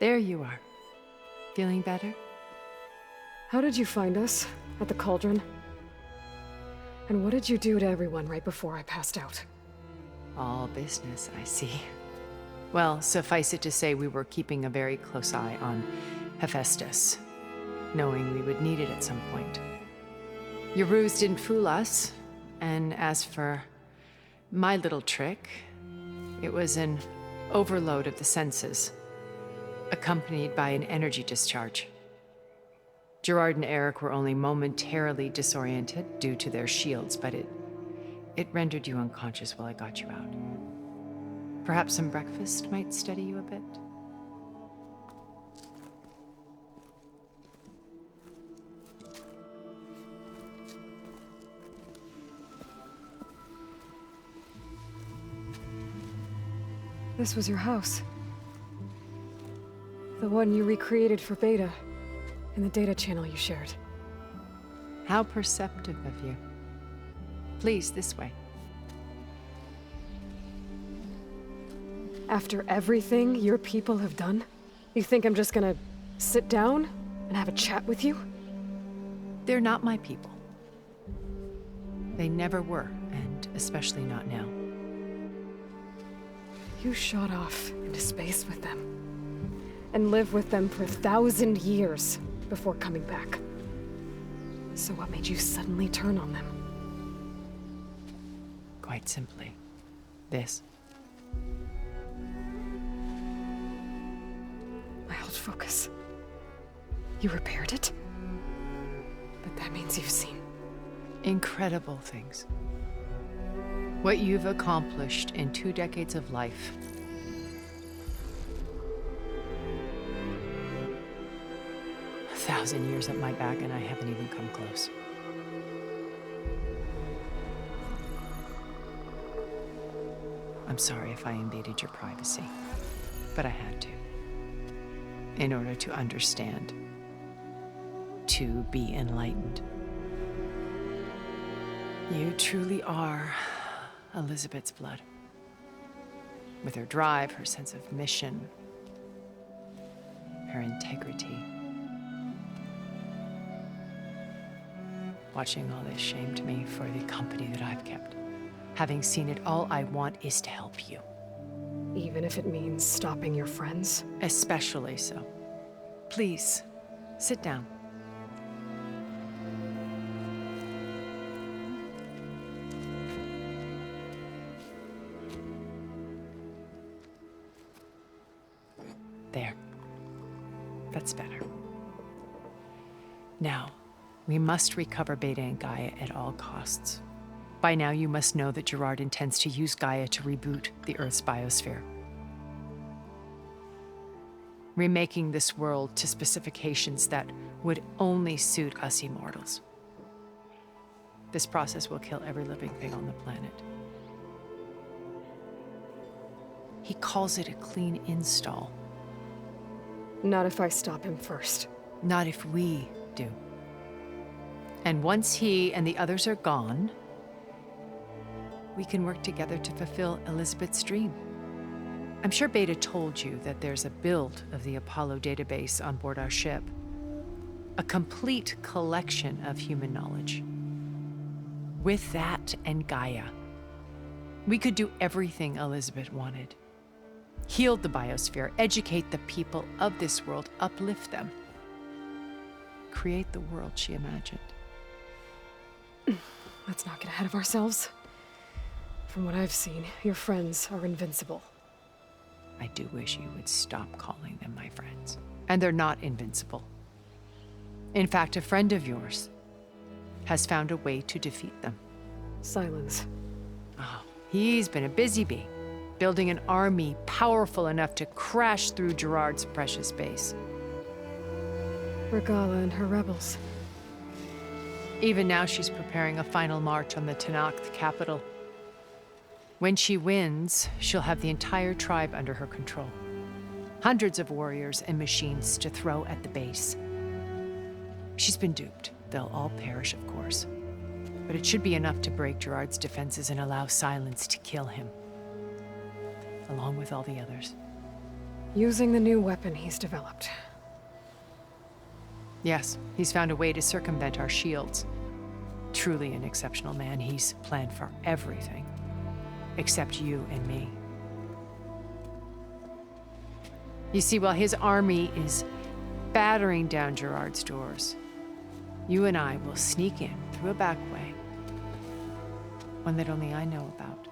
There you are. Feeling better? How did you find us? At the cauldron? And what did you do to everyone right before I passed out? All business, I see. Well, suffice it to say we were keeping a very close eye on Hephaestus, knowing we would need it at some point. Your ruse didn't fool us, and as for my little trick, it was an overload of the senses, accompanied by an energy discharge. Gerard and Eric were only momentarily disoriented due to their shields, but it rendered you unconscious while I got you out. Perhaps some breakfast might steady you a bit? This was your house. The one you recreated for Beta, in the data channel you shared. How perceptive of you. Please, this way. After everything your people have done, you think I'm just gonna sit down and have a chat with you? They're not my people. They never were, and especially not now. You shot off into space with them, and lived with them for 1,000 years before coming back. So what made you suddenly turn on them? Quite simply, this. My old focus. You repaired it? But that means you've seen Incredible things. What you've accomplished in 2 decades of life. A 1,000 years at my back, and I haven't even come close. I'm sorry if I invaded your privacy, but I had to. In order to understand. To be enlightened. You truly are Elizabeth's blood. With her drive, her sense of mission, her integrity. Watching all this shamed me for the company that I've kept. Having seen it, all I want is to help you. even if it means stopping your friends? Especially so. Please, sit down. There. That's better. Now, we must recover Beta and Gaia at all costs. By now, you must know that Gerard intends to use Gaia to reboot the Earth's biosphere. Remaking this world to specifications that would only suit us immortals. This process will kill every living thing on the planet. He calls it a clean install. Not if I stop him first. Not if we do. And once he and the others are gone, we can work together to fulfill Elizabeth's dream. I'm sure Beta told you that there's a build of the Apollo database on board our ship. A complete collection of human knowledge. With that and Gaia, we could do everything Elizabeth wanted. Heal the biosphere, educate the people of this world, uplift them. Create the world she imagined. Let's not get ahead of ourselves. From what I've seen, your friends are invincible. I do wish you would stop calling them my friends. And they're not invincible. In fact, a friend of yours has found a way to defeat them. Silence. Oh, he's been a busy bee, building an army powerful enough to crash through Gerard's precious base. Regala and her rebels. Even now, she's preparing a final march on the Tanakh capital. When she wins, she'll have the entire tribe under her control. Hundreds of warriors and machines to throw at the base. She's been duped. They'll all perish, of course. But it should be enough to break Gerard's defenses and allow Silence to kill him. Along with all the others. Using the new weapon he's developed. Yes, he's found a way to circumvent our shields. Truly an exceptional man. He's planned for everything. Except you and me. You see, while his army is battering down Gerard's doors, you and I will sneak in through a back way. One that only I know about.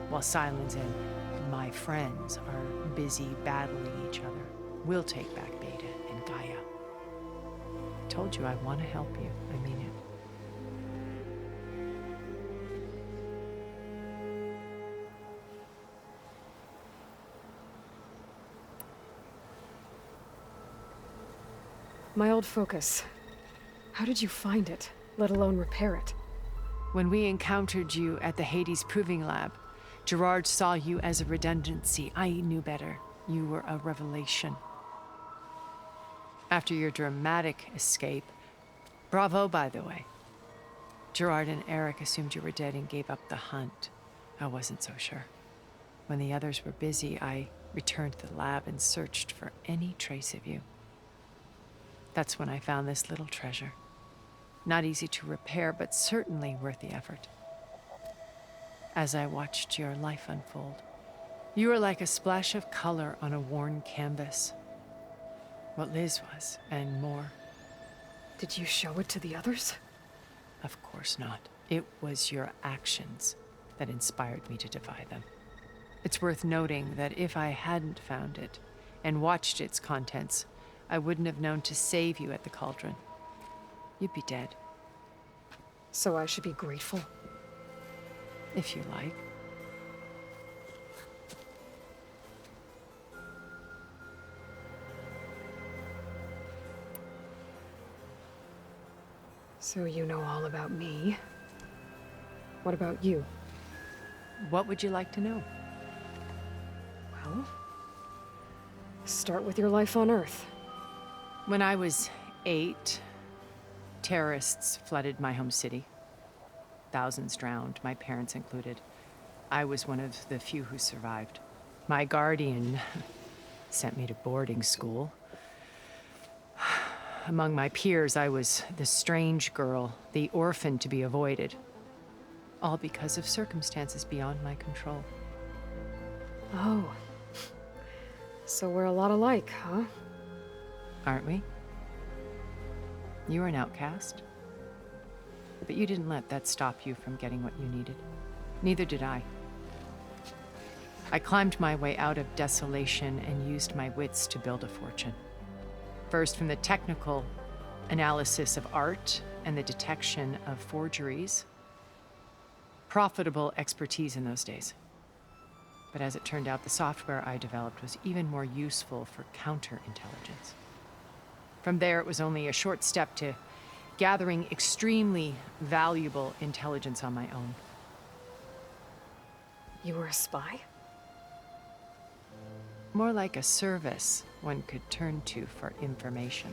While Silence and my friends are busy battling each other, we'll take back Beta and Gaia. Told you I want to help you. I mean it. My old focus. How did you find it, let alone repair it? When we encountered you at the Hades Proving Lab, Gerard saw you as a redundancy. I knew better. You were a revelation. After your dramatic escape, bravo, by the way. Gerard and Eric assumed you were dead and gave up the hunt. I wasn't so sure. When the others were busy, I returned to the lab and searched for any trace of you. That's when I found this little treasure. Not easy to repair, but certainly worth the effort. As I watched your life unfold, you were like a splash of color on a worn canvas. What Liz was, and more. Did you show it to the others? Of course not. It was your actions that inspired me to defy them. It's worth noting that if I hadn't found it and watched its contents, I wouldn't have known to save you at the cauldron. You'd be dead. So I should be grateful? If you like. So you know all about me. What about you? What would you like to know? Well, start with your life on Earth. When I was 8, terrorists flooded my home city. Thousands drowned, my parents included. I was one of the few who survived. My guardian sent me to boarding school. Among my peers, I was the strange girl, the orphan to be avoided. All because of circumstances beyond my control. Oh. So we're a lot alike, huh? Aren't we? You were an outcast. But you didn't let that stop you from getting what you needed. Neither did I. I climbed my way out of desolation and used my wits to build a fortune. First, from the technical analysis of art and the detection of forgeries. Profitable expertise in those days. But as it turned out, the software I developed was even more useful for counterintelligence. From there, it was only a short step to gathering extremely valuable intelligence on my own. You were a spy? More like a service one could turn to for information.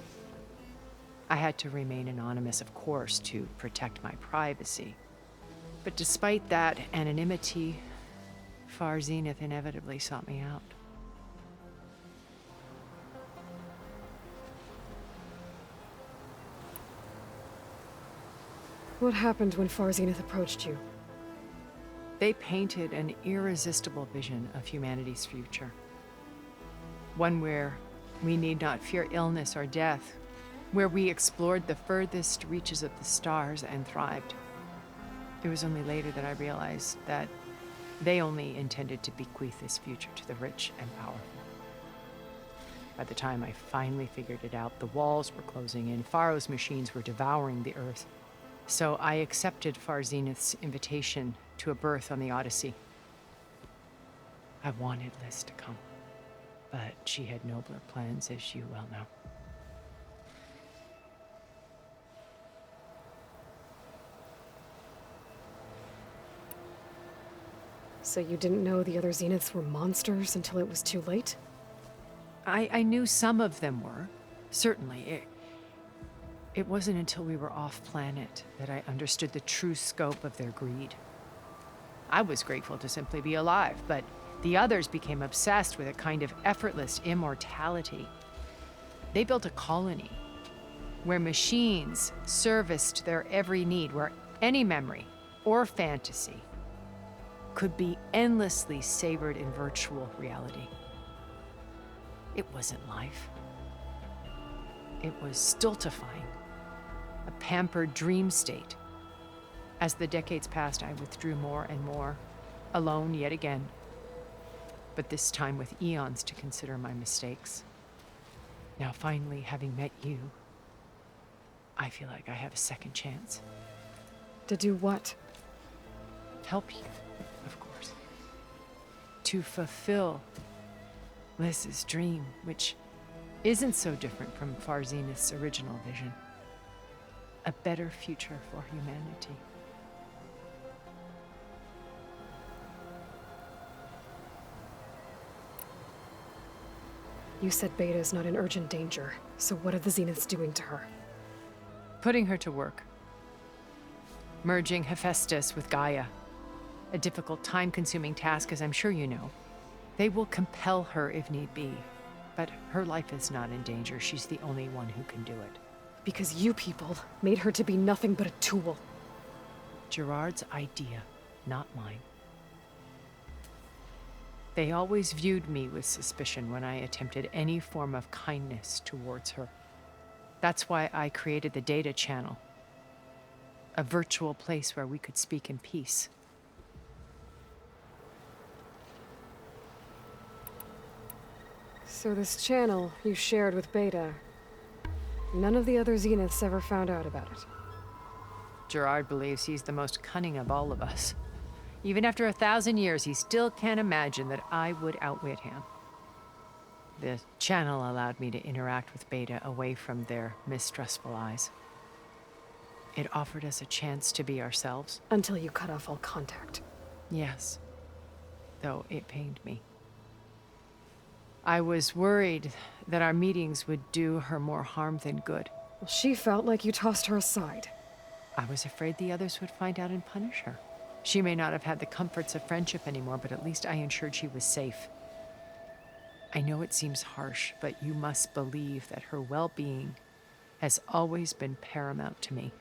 I had to remain anonymous, of course, to protect my privacy. But despite that anonymity, Far Zenith inevitably sought me out. What happened when Far Zenith approached you? They painted an irresistible vision of humanity's future. One where we need not fear illness or death, where we explored the furthest reaches of the stars and thrived. It was only later that I realized that they only intended to bequeath this future to the rich and powerful. By the time I finally figured it out, the walls were closing in, Pharaoh's machines were devouring the earth. So I accepted Far Zenith's invitation to a berth on the Odyssey. I wanted Liz to come, but she had nobler plans, as you well know. So you didn't know the other Zeniths were monsters until it was too late? I knew some of them were, certainly. It wasn't until we were off-planet that I understood the true scope of their greed. I was grateful to simply be alive, but The others became obsessed with a kind of effortless immortality. They built a colony where machines serviced their every need, where any memory or fantasy could be endlessly savored in virtual reality. It wasn't life. It was stultifying, a pampered dream state. As the decades passed, I withdrew more and more, alone yet again, but this time with eons to consider my mistakes. Now, finally, having met you, I feel like I have a second chance. To do what? Help you, of course. To fulfill Liz's dream, which isn't so different from Farzenith's original vision. A better future for humanity. You said Beta is not in urgent danger, so what are the Zeniths doing to her? Putting her to work. Merging Hephaestus with Gaia. A difficult, time-consuming task, as I'm sure you know. They will compel her if need be, but her life is not in danger. She's the only one who can do it. Because you people made her to be nothing but a tool. Gerard's idea, not mine. They always viewed me with suspicion when I attempted any form of kindness towards her. That's why I created the data channel. A virtual place where we could speak in peace. So this channel you shared with Beta, none of the other Zeniths ever found out about it. Gerard believes he's the most cunning of all of us. Even after 1,000 years, he still can't imagine that I would outwit him. The channel allowed me to interact with Beta away from their mistrustful eyes. It offered us a chance to be ourselves. Until you cut off all contact. Yes, though it pained me. I was worried that our meetings would do her more harm than good. Well, she felt like you tossed her aside. I was afraid the others would find out and punish her. She may not have had the comforts of friendship anymore, but at least I ensured she was safe. I know it seems harsh, but you must believe that her well-being has always been paramount to me.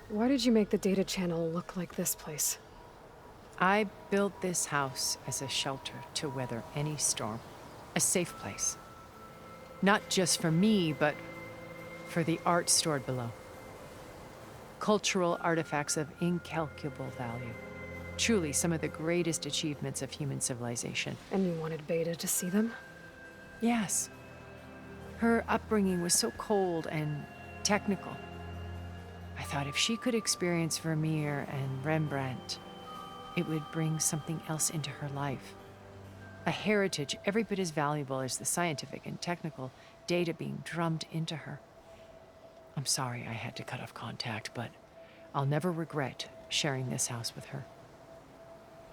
Why did you make the data channel look like this place? I built this house as a shelter to weather any storm. A safe place. Not just for me, but for the art stored below. Cultural artifacts of incalculable value. Truly some of the greatest achievements of human civilization. And you wanted Beta to see them? Yes. Her upbringing was so cold and technical. I thought if she could experience Vermeer and Rembrandt, it would bring something else into her life. A heritage every bit as valuable as the scientific and technical data being drummed into her. I'm sorry I had to cut off contact, but I'll never regret sharing this house with her.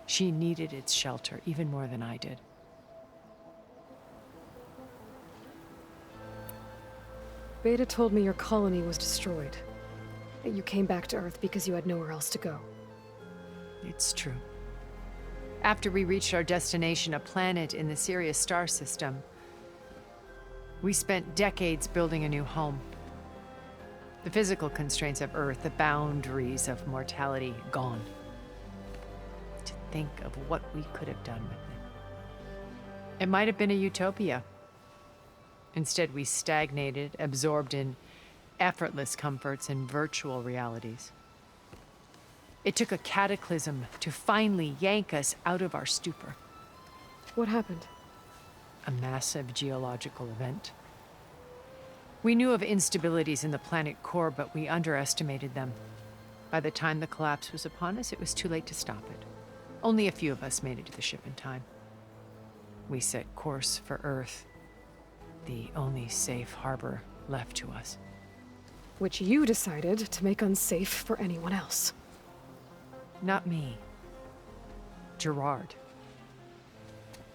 She needed its shelter even more than I did. Beta told me your colony was destroyed. That you came back to Earth because you had nowhere else to go. It's true. After we reached our destination, a planet in the Sirius star system, we spent decades building a new home. The physical constraints of Earth, the boundaries of mortality, gone. To think of what we could have done with it. It might have been a utopia. Instead, we stagnated, absorbed in effortless comforts and virtual realities. It took a cataclysm to finally yank us out of our stupor. What happened? A massive geological event. We knew of instabilities in the planet core, but we underestimated them. By the time the collapse was upon us, it was too late to stop it. Only a few of us made it to the ship in time. We set course for Earth, the only safe harbor left to us. Which you decided to make unsafe for anyone else. Not me. Gerard.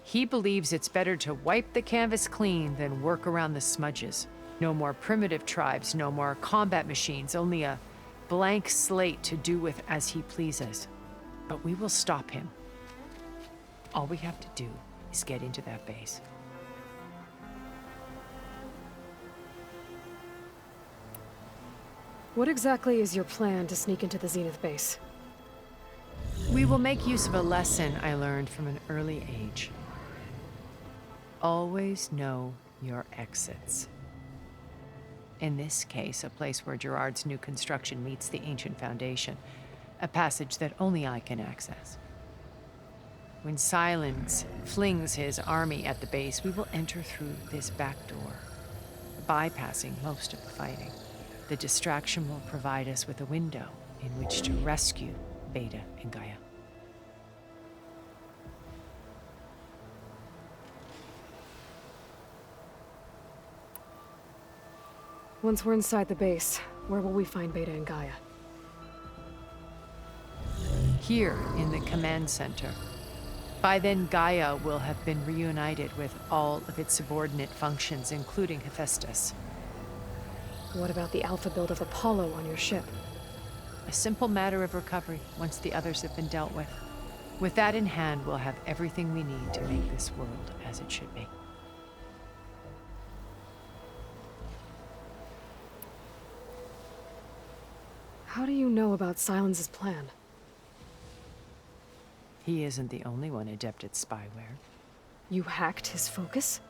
He believes it's better to wipe the canvas clean than work around the smudges. No more primitive tribes, no more combat machines, only a blank slate to do with as he pleases. But we will stop him. All we have to do is get into that base. What exactly is your plan to sneak into the Zenith base? We will make use of a lesson I learned from an early age. Always know your exits. In this case, a place where Gerard's new construction meets the ancient foundation, a passage that only I can access. When Silence flings his army at the base, we will enter through this back door, bypassing most of the fighting. The distraction will provide us with a window in which to rescue Beta and Gaia. Once we're inside the base, where will we find Beta and Gaia? Here in the command center. By then, Gaia will have been reunited with all of its subordinate functions, including Hephaestus. What about the alpha build of Apollo on your ship? A simple matter of recovery once the others have been dealt with. With that in hand, we'll have everything we need to make this world as it should be. How do you know about Silence's plan? He isn't the only one adept at spyware. You hacked his focus?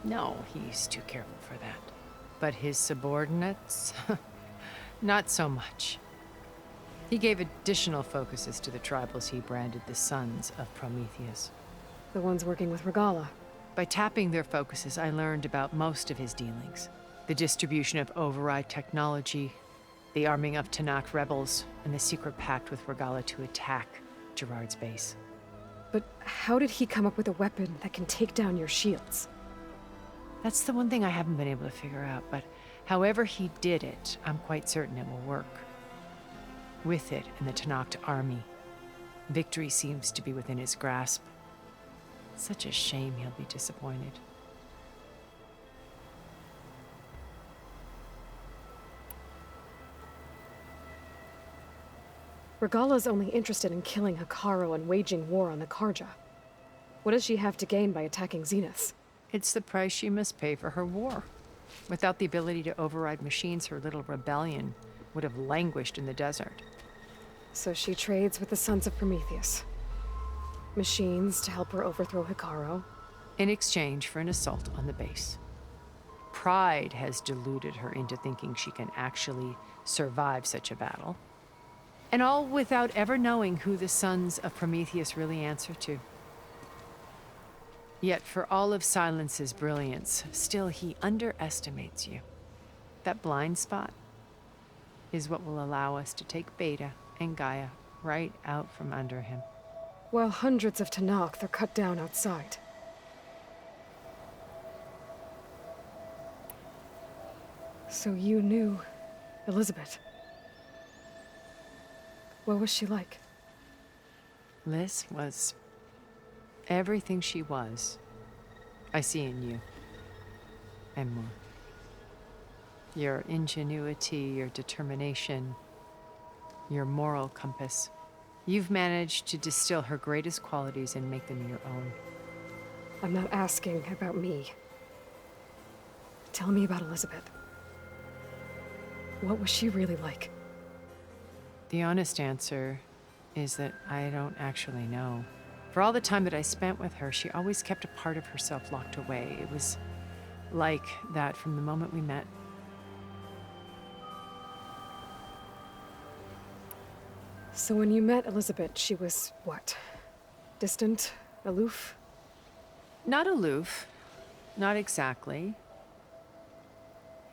No, he's too careful for that. But his subordinates? Not so much. He gave additional focuses to the tribals he branded the Sons of Prometheus. The ones working with Regala. By tapping their focuses, I learned about most of his dealings. The distribution of override technology, the arming of Tanakh rebels, and the secret pact with Regala to attack Gerard's base. But how did he come up with a weapon that can take down your shields? That's the one thing I haven't been able to figure out, but however he did it, I'm quite certain it will work. With it and the Tanakh army, victory seems to be within his grasp. Such a shame he'll be disappointed. Regala's only interested in killing Hekarro and waging war on the Karja. What does she have to gain by attacking Zenith? It's the price she must pay for her war. Without the ability to override machines, her little rebellion would have languished in the desert. So she trades with the Sons of Prometheus. Machines to help her overthrow Hekarro. In exchange for an assault on the base. Pride has deluded her into thinking she can actually survive such a battle. And all without ever knowing who the Sons of Prometheus really answer to. Yet for all of Silence's brilliance, still he underestimates you. That blind spot is what will allow us to take Beta and Gaia right out from under him. While hundreds of Tanakh are cut down outside. So you knew Elizabeth. What was she like? Liz was everything she was. I see in you. And more. Your ingenuity, your determination, your moral compass. You've managed to distill her greatest qualities and make them your own. I'm not asking about me. Tell me about Elizabeth. What was she really like? The honest answer is that I don't actually know. For all the time that I spent with her, she always kept a part of herself locked away. It was like that from the moment we met. So when you met Elizabeth, she was what? Distant? Aloof? Not aloof. Not exactly.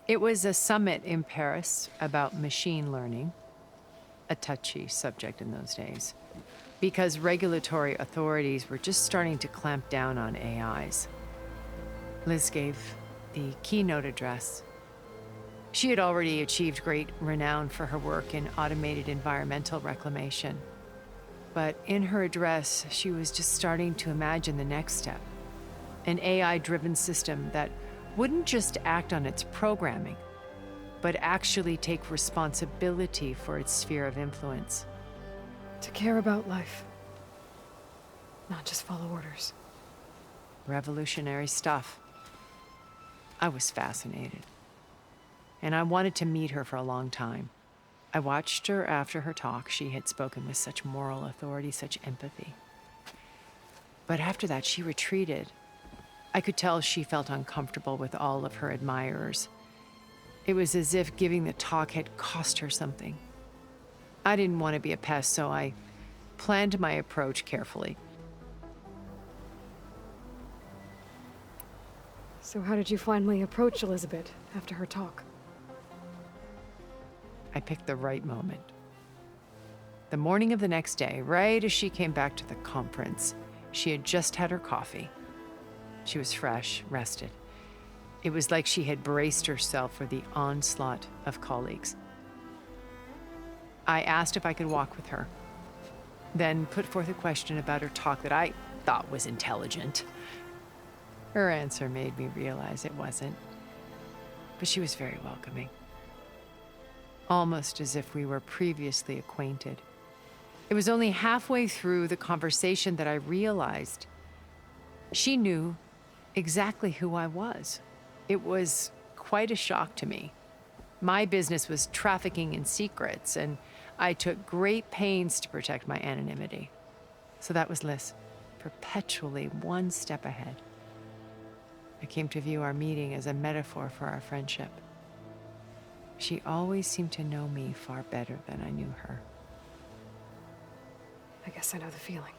It was a summit in Paris about machine learning. A touchy subject in those days. Because regulatory authorities were just starting to clamp down on AIs. Liz gave the keynote address. She had already achieved great renown for her work in automated environmental reclamation. But in her address, she was just starting to imagine the next step. An AI-driven system that wouldn't just act on its programming, but actually take responsibility for its sphere of influence. To care about life. Not just follow orders. Revolutionary stuff. I was fascinated. And I wanted to meet her for a long time. I watched her after her talk. She had spoken with such moral authority, such empathy. But after that, she retreated. I could tell she felt uncomfortable with all of her admirers. It was as if giving the talk had cost her something. I didn't want to be a pest, so I planned my approach carefully. So how did you finally approach Elizabeth after her talk? I picked the right moment. The morning of the next day, right as she came back to the conference, she had just had her coffee. She was fresh, rested. It was like she had braced herself for the onslaught of colleagues. I asked if I could walk with her, then put forth a question about her talk that I thought was intelligent. Her answer made me realize it wasn't, but she was very welcoming. Almost as if we were previously acquainted. It was only halfway through the conversation that I realized she knew exactly who I was. It was quite a shock to me. My business was trafficking in secrets, and I took great pains to protect my anonymity. So that was Liz, perpetually one step ahead. I came to view our meeting as a metaphor for our friendship. She always seemed to know me far better than I knew her. I guess I know the feeling.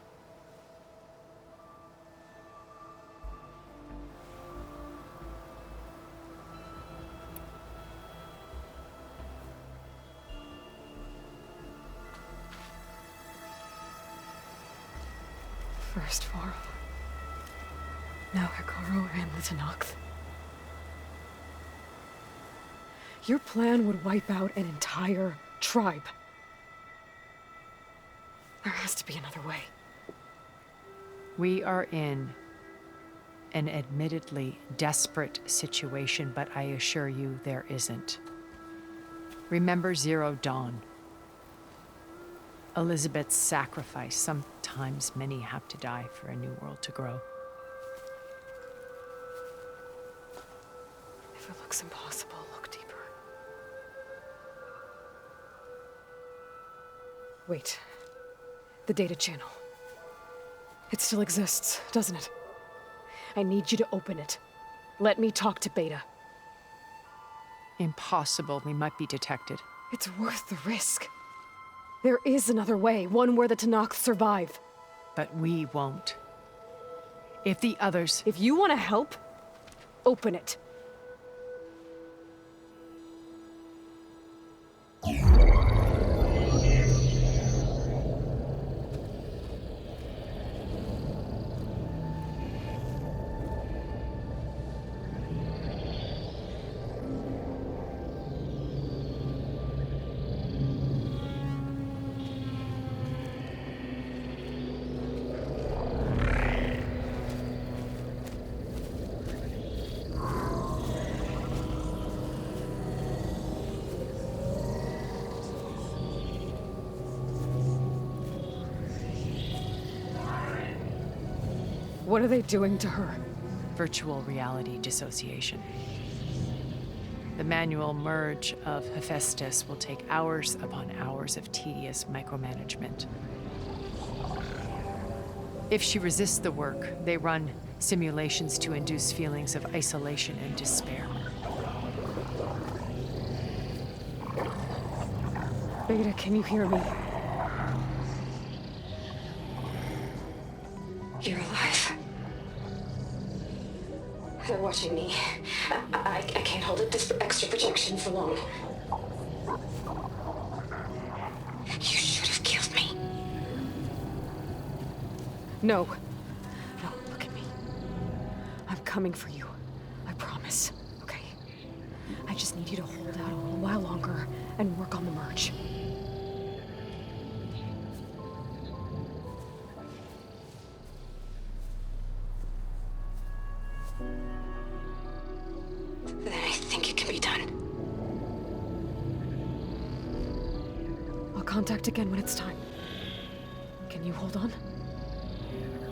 First Varl. Now Hikaru and the Tenakth. Your plan would wipe out an entire tribe. There has to be another way. We are in an admittedly desperate situation, but I assure you there isn't. Remember Zero Dawn. Elizabeth's sacrifice. Sometimes many have to die for a new world to grow. If it looks impossible, look deeper. Wait. The data channel. It still exists, doesn't it? I need you to open it. Let me talk to Beta. Impossible. We might be detected. It's worth the risk. There is another way, one where the Tenakth survive. But we won't. If the others... If you want to help, open it. What are they doing to her? Virtual reality dissociation. The manual merge of Hephaestus will take hours upon hours of tedious micromanagement. If she resists the work, they run simulations to induce feelings of isolation and despair. Beta, can you hear me? You're alive. They're watching me. I can't hold up this extra projection for long. You should have killed me. No. No, look at me. I'm coming for you. I promise, okay? I just need you to hold out a little while longer and work on the merge. Then I think it can be done. I'll contact again when it's time. Can you hold on?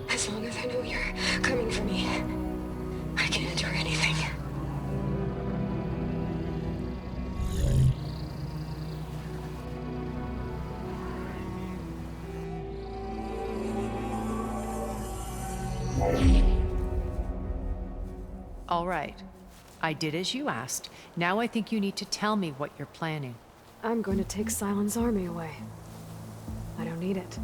As long as I know you're coming for me, I can endure anything. All right. I did as you asked. Now I think you need to tell me what you're planning. I'm going to take Sylens' army away. I don't need it.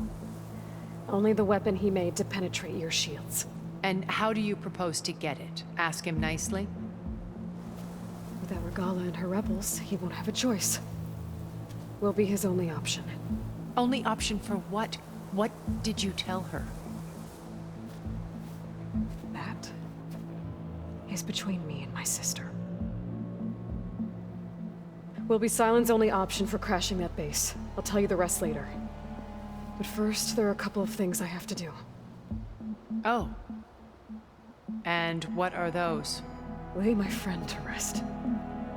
Only the weapon he made to penetrate your shields. And how do you propose to get it? Ask him nicely? Without Regala and her rebels, he won't have a choice. We'll be his only option. Only option for what? What did you tell her? That is between me and my sister. Will be Sylens' only option for crashing that base. I'll tell you the rest later. But first, there are a couple of things I have to do. Oh. And what are those? Lay my friend to rest.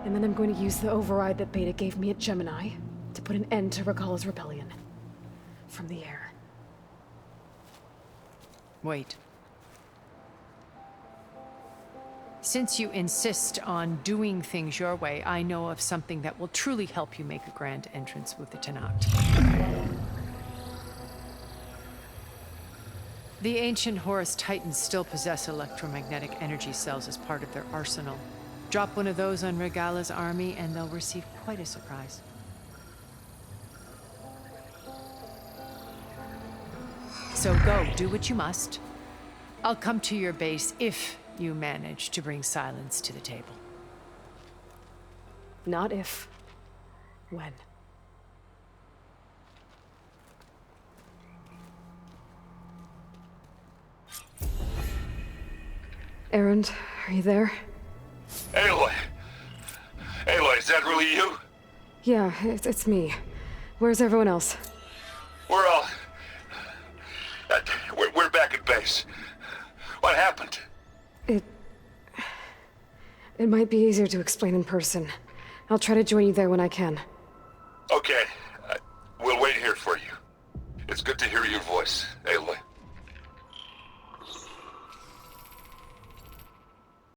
And then I'm going to use the override that Beta gave me at Gemini to put an end to Regala's rebellion. From the air. Wait. Since you insist on doing things your way, I know of something that will truly help you make a grand entrance with the Tenakth. The ancient Horus Titans still possess electromagnetic energy cells as part of their arsenal. Drop one of those on Regala's army and they'll receive quite a surprise. So go, do what you must. I'll come to your base if you manage to bring Sylens to the table. Not if. When. Erend, are you there? Aloy! Aloy, is that really you? Yeah, it's me. Where's everyone else? We're all... we're back at base. What happened? It might be easier to explain in person. I'll try to join you there when I can. Okay. We'll wait here for you. It's good to hear your voice, Aloy.